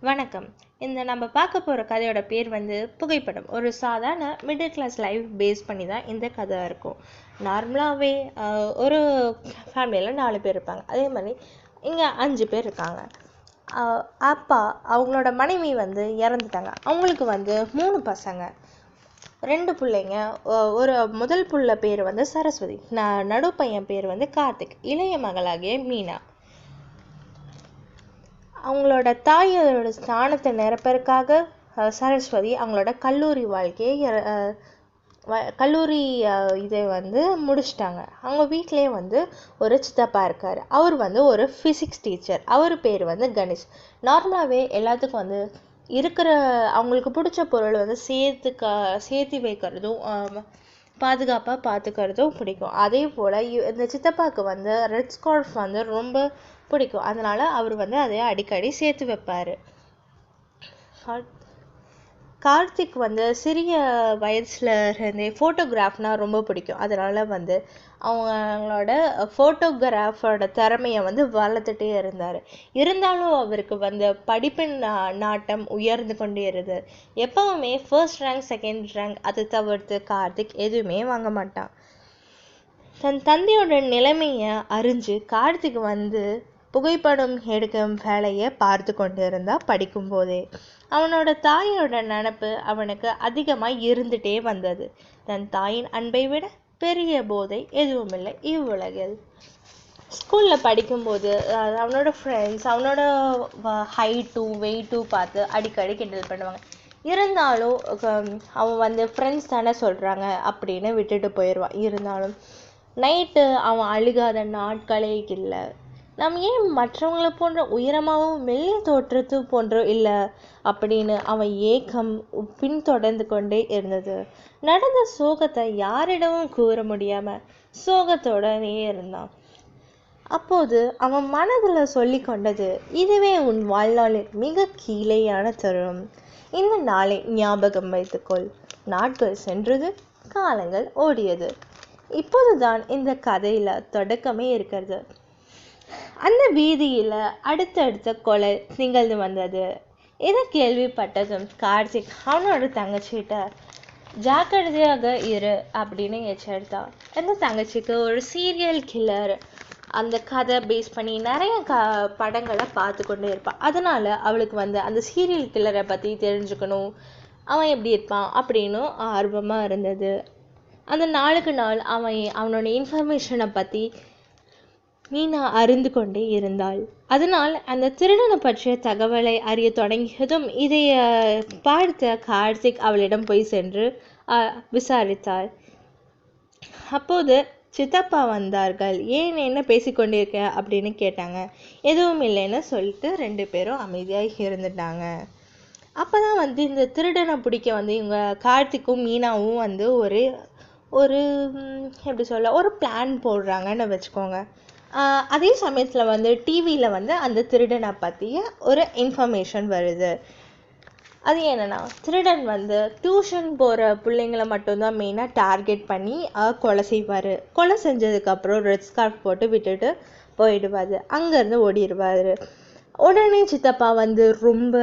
வணக்கம். இந்த நம்ம பார்க்க போகிற கதையோட பேர் வந்து புகைப்படம். ஒரு சாதாரண மிடில் கிளாஸ் லைஃப் பேஸ் பண்ணி தான் இந்த கதை இருக்கும். நார்மலாகவே ஒரு ஃபேமிலியில் 4 பேர் இருப்பாங்க. அதே மாதிரி இங்கே 5 பேர் இருக்காங்க. அப்பா அவங்களோட மனைவி வந்து இறந்துட்டாங்க. அவங்களுக்கு வந்து 3 பசங்க, 2 பிள்ளைங்க. ஒரு முதல் புள்ள பேர் வந்து சரஸ்வதி, நடு பையன் பேர் வந்து கார்த்திக், இளைய மகளாகிய மீனா. அவங்களோட தாயோட ஸ்தானத்தை நிரப்பதற்காக சரஸ்வதி அவங்களோட கல்லூரி வாழ்க்கையை கல்லூரி இதை வந்து முடிச்சிட்டாங்க. அவங்க வீட்டிலே வந்து ஒரு சித்தப்பா இருக்கார். அவர் வந்து ஒரு ஃபிசிக்ஸ் டீச்சர். அவர் பேர் வந்து கணேஷ். நார்மலாகவே எல்லாத்துக்கும் வந்து இருக்கிற அவங்களுக்கு பிடிச்ச பொருள் வந்து சேர்த்து வைக்கிறதும் பாதுகாப்பாக பார்த்துக்கிறதும் பிடிக்கும். அதே போல் இந்த சித்தப்பாவுக்கு வந்து ரெட் ஸ்கார்ஃப் வந்து ரொம்ப பிடிக்கும். அதனால் அவர் வந்து அதை அடிக்கடி சேர்த்து வைப்பார். கார்த்திக் வந்து சிறிய வயசில் இருந்தே ஃபோட்டோகிராஃப்னால் ரொம்ப பிடிக்கும். அதனால் வந்து அவங்களோட ஃபோட்டோகிராஃபோட திறமையை வந்து வளர்த்துட்டே இருந்தாலும் அவருக்கு வந்து படிப்பின் நாட்டம் உயர்ந்து கொண்டே இருந்தது. எப்போவுமே ஃபர்ஸ்ட் ரேங்க், செகண்ட் ரேங்க், அதை தவிர்த்து கார்த்திக் எதுவுமே வாங்க மாட்டான். தன் தந்தையோட நிலைமையை அறிஞ்சு கார்த்திக் வந்து புகைப்படம் எடுக்கும் வேலையை பார்த்து கொண்டு இருந்தால் படிக்கும்போதே. அவனோட தாயோட நினப்பு அவனுக்கு அதிகமாக இருந்துகிட்டே வந்தது. தன் தாயின் அன்பை விட பெரிய போதை எதுவுமில்லை இவ்வுலகில். ஸ்கூலில் படிக்கும்போது அவனோட ஃப்ரெண்ட்ஸ் அவனோட ஹைட்டும் வெயிட்டும் பார்த்து அடிக்கடி கிண்டல் பண்ணுவாங்க. இருந்தாலும் அவன் வந்து ஃப்ரெண்ட்ஸ் தானே சொல்கிறாங்க அப்படின்னு விட்டுட்டு போயிடுவான். இருந்தாலும் நைட்டு அவன் அழுகாத நாட்களே இல்லை. நம்ம ஏன் மற்றவங்களை போன்ற உயரமாகவும் மெல்லிய தோற்றத்து போன்ற இல்லை அப்படின்னு அவன் ஏக்கம் பின்தொடர்ந்து கொண்டே இருந்தது. நடந்த சோகத்தை யாரிடமும் கூற முடியாமல் சோகத்தோடனே இருந்தான். அப்போது அவன் மனதில் சொல்லி கொண்டது, இதுவே உன் வாழ்நாளில் மிக கீழேயான தருணம். இந்த நாளை ஞாபகம் வைத்துக்கொள். நாட்கள் சென்றது, காலங்கள் ஓடியது. இப்போதுதான் இந்த கதையில் தொடக்கமே இருக்கிறது. அந்த வீதியில் அடுத்தடுத்த கொலை நிகழ்ந்து வந்தது. இதை கேள்விப்பட்டதும் கார்த்திக் அவனோட தங்கச்சிகிட்ட ஜாக்கிரதையாக இரு அப்படின்னு எச்சரித்தான். அந்த தங்கச்சிக்கு ஒரு சீரியல் கில்லர் அந்த கதை பேஸ் பண்ணி நிறைய படங்களை பார்த்து கொண்டே இருப்பான். அதனால் அவளுக்கு வந்து அந்த சீரியல் கில்லரை பற்றி தெரிஞ்சுக்கணும், அவன் எப்படி இருப்பான் அப்படின்னு ஆர்வமாக இருந்தது. அந்த நாளுக்கு நாள் அவனோட இன்ஃபர்மேஷனை பற்றி மீனா அறிந்து கொண்டே இருந்தாள். அதனால் அந்த திருடனை பற்றிய தகவலை அறிய தொடங்கியதும் இதை பார்த்த கார்த்திக் அவளிடம் போய் சென்று விசாரித்தார். அப்போது சித்தப்பா வந்தார்கள். ஏன் என்ன பேசிக்கொண்டிருக்க அப்படின்னு கேட்டாங்க. எதுவும் இல்லைன்னு சொல்லிட்டு 2 பேரும் அமைதியாக இருந்துட்டாங்க. அப்போ தான் வந்து இந்த திருடனை பிடிக்க வந்து இவங்க கார்த்திக்கும் மீனாவும் வந்து ஒரு எப்படி சொல்ல ஒரு பிளான் போடுறாங்கன்னு வச்சுக்கோங்க. அதே சமயத்தில் வந்து டிவியில் வந்து அந்த திருடனை பற்றிய ஒரு இன்ஃபர்மேஷன் வருது. அது என்னென்னா, திருடன் வந்து டியூஷன் போகிற பிள்ளைங்களை மட்டும்தான் மெயினாக டார்கெட் பண்ணி கொலை செய்வார். கொலை செஞ்சதுக்கப்புறம் ரெட் ஸ்கார்ஃப் போட்டு விட்டுட்டு போயிடுவார், அங்கேருந்து ஓடிடுவார். உடனே சித்தப்பா வந்து ரொம்ப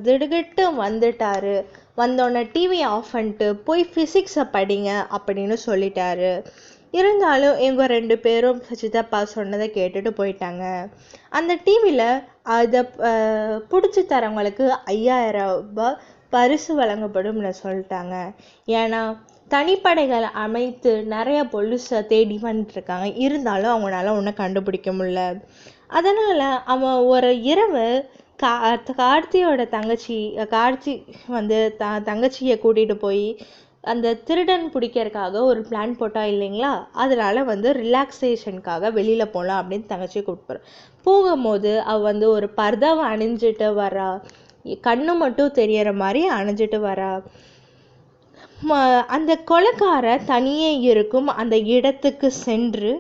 திடுகிட்டு வந்துட்டார். வந்தோடனே டிவியை ஆஃப் பண்ணிட்டு போய் ஃபிசிக்ஸை படிங்க அப்படின்னு சொல்லிட்டாரு. இருந்தாலும் இவங்க 2 பேரும் சித்தப்பா சொன்னதை கேட்டுட்டு போயிட்டாங்க. அந்த டிவியில் அதை பிடிச்சி தரவங்களுக்கு 5000 ரூபாய் பரிசு வழங்கப்படும்னு சொல்லிட்டாங்க. ஏன்னா தனிப்படைகள் அமைத்து நிறைய போலீஸை தேடி வந்துட்டுருக்காங்க. இருந்தாலும் அவங்களால ஒன்றும் கண்டுபிடிக்க முடியல. அதனால் அவன் ஒரு இரவு கார்த்தியோட கார்த்தி வந்து தங்கச்சியை கூட்டிகிட்டு போய் அந்த திருடன் பிடிக்கிறதுக்காக ஒரு பிளான் போட்டா இல்லைங்களா, அதனால் வந்து ரிலாக்ஸேஷனுக்காக வெளியில் போகலாம் அப்படின்னு தங்கச்சியை கூப்பிட்டு போகும்போது அவள் வந்து ஒரு பர்தாவை அணிஞ்சிட்டு வரா. கண்ணு மட்டும் தெரியற மாதிரி அணிஞ்சிட்டு வரா. அந்த கொலைக்கார தனியே இருக்கும் அந்த இடத்துக்கு சென்று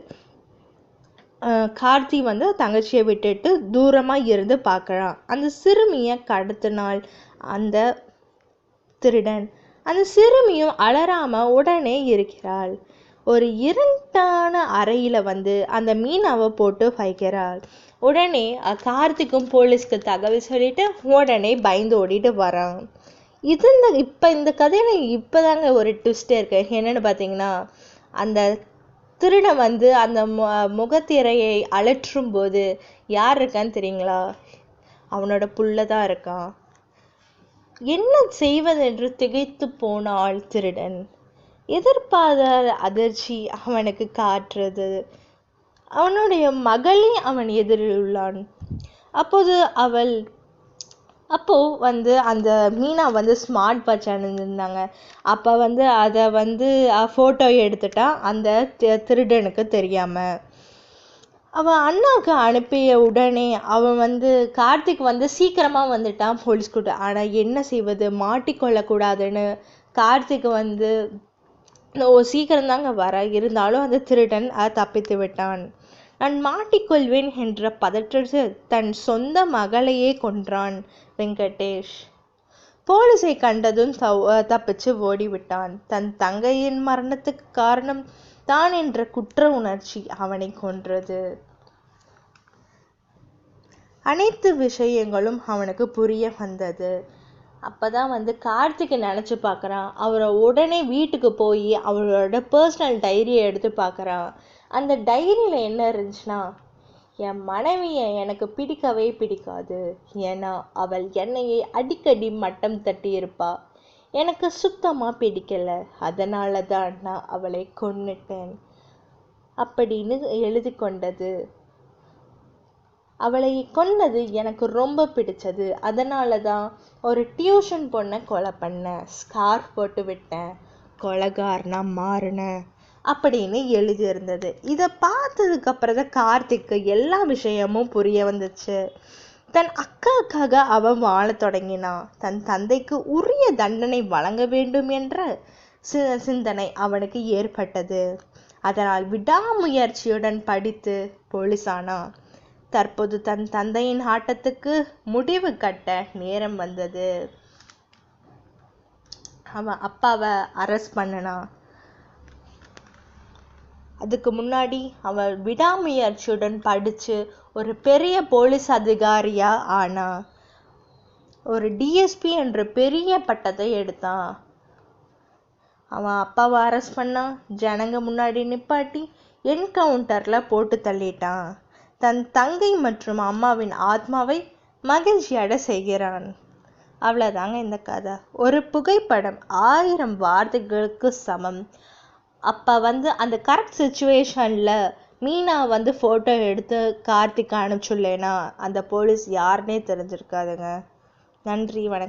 கார்த்தி வந்து தங்கச்சியை விட்டுட்டு தூரமாக இருந்து பார்க்குறான். அந்த சிறுமியை கடத்தினாள் அந்த திருடன். அந்த சிறுமியும் அலறாமல் உடனே இருக்கிறாள். ஒரு இருட்டான அறையில் வந்து அந்த மீனாவை போட்டு வைக்கிறாள். உடனே கார்த்திக்கும் போலீஸ்க்கு தகவல் சொல்லிட்டு உடனே பயந்து ஓடிட்டு வரான். இந்த கதையில இப்போதாங்க ஒரு ட்விஸ்டே இருக்கு. என்னன்னு பார்த்தீங்கன்னா, அந்த திருடன் வந்து அந்த முகத்திரையை அலற்றும் போது யார் இருக்கான்னு தெரியுங்களா? அவனோட புள்ள தான் இருக்கான். என்ன செய்வதென்று திகைத்து போனாள் திருடன். எதிர்பாராத அதிர்ச்சி அவனுக்கு காற்றது. அவனுடைய மகளே அவன் எதிரில் உள்ளான். அப்போ வந்து அந்த மீனா வந்து ஸ்மார்ட் வாட்ச் அணிந்திருந்தாங்க. அப்போ வந்து அதை வந்து ஃபோட்டோ எடுத்துட்டான் அந்த திருடனுக்கு தெரியாமல். அவன் அண்ணாவுக்கு அனுப்பிய உடனே அவன் வந்து கார்த்திக் வந்து சீக்கிரமாக வந்துட்டான் போலீஸ் கூட. ஆனால் என்ன செய்வது, மாட்டிக்கொள்ளக்கூடாதுன்னு கார்த்திக் வந்து சீக்கிரம் தாங்க வர, இருந்தாலும் அந்த திருடன் தப்பித்து விட்டான். நான் மாட்டிக்கொள்வேன் என்ற பதற்றத்தில் தன் சொந்த மகளையே கொன்றான் வெங்கடேஷ். போலீஸை கண்டதும் தப்பிச்சு ஓடிவிட்டான். தன் தங்கையின் மரணத்துக்கு காரணம் தான் என்ற குற்ற உணர்ச்சி அவனை கொன்றது. அனைத்து விஷயங்களும் அவனுக்கு புரிய வந்தது. அப்போதான் வந்து கார்த்திகை நினச்சி பார்க்குறான். அவரை உடனே வீட்டுக்கு போய் அவளோட பர்சனல் டைரியை எடுத்து பார்க்குறான். அந்த டைரியில் என்ன இருந்துச்சுன்னா, என் மனைவியை எனக்கு பிடிக்கவே பிடிக்காது. ஏன்னா அவள் என்னையே அடிக்கடி மட்டம் தட்டி இருப்பா. எனக்கு சுத்தமாக பிடிக்கல. அதனால தான் நான் அவளை கொன்னுட்டேன் அப்படின்னு எழுதி கொண்டது. அவளை கொன்னது எனக்கு ரொம்ப பிடிச்சது. அதனால தான் ஒரு டியூஷன் பொண்ணை கொலை பண்ணேன், ஸ்கார்ஃப் போட்டு விட்டேன், கொலைகாரனா மாறினேன் அப்படின்னு எழுதியிருந்தது. இதை பார்த்ததுக்கு அப்புறம் தான் கார்த்திக்கு எல்லா விஷயமும் புரிய வந்துச்சு. தன் அக்காவுக்காக அவன் வாழ தொடங்கினான். தன் தந்தைக்கு உரிய தண்டனை வழங்க வேண்டும் என்ற சிந்தனை அவனுக்கு ஏற்பட்டது. அதனால் விடாமுயற்சியுடன் படித்து போலீஸானான். தற்போது தன் தந்தையின் ஆட்டத்துக்கு முடிவு கட்ட நேரம் வந்தது. அவன் அப்பாவை அரெஸ்ட் பண்ணனான். அதுக்கு முன்னாடி அவன் விடாமுயற்சியுடன் படித்து ஒரு பெரிய போலீஸ் அதிகாரியா ஆனான். ஒரு டிஎஸ்பி என்ற பெரிய பட்டத்தை எடுத்தான். அவன் அப்பாவை அரெஸ்ட் பண்ணான். ஜனங்க முன்னாடி நிப்பாட்டி என்கவுண்டரில் போட்டு தள்ளிட்டான். தன் தங்கை மற்றும் அம்மாவின் ஆத்மாவை மகிழ்ச்சியட செய்கிறான். அவ்வளோதாங்க இந்த கதை. ஒரு புகைப்படம் 1000 வார்த்தைகளுக்கு சமம். அப்போ வந்து அந்த கரெக்ட் சுச்சுவேஷனில் மீனா வந்து ஃபோட்டோ எடுத்து கார்த்திக் அனுப்பிச்சுடலேனா அந்த போலீஸ் யாருன்னே தெரிஞ்சிருக்காதுங்க. நன்றி, வணக்கம்.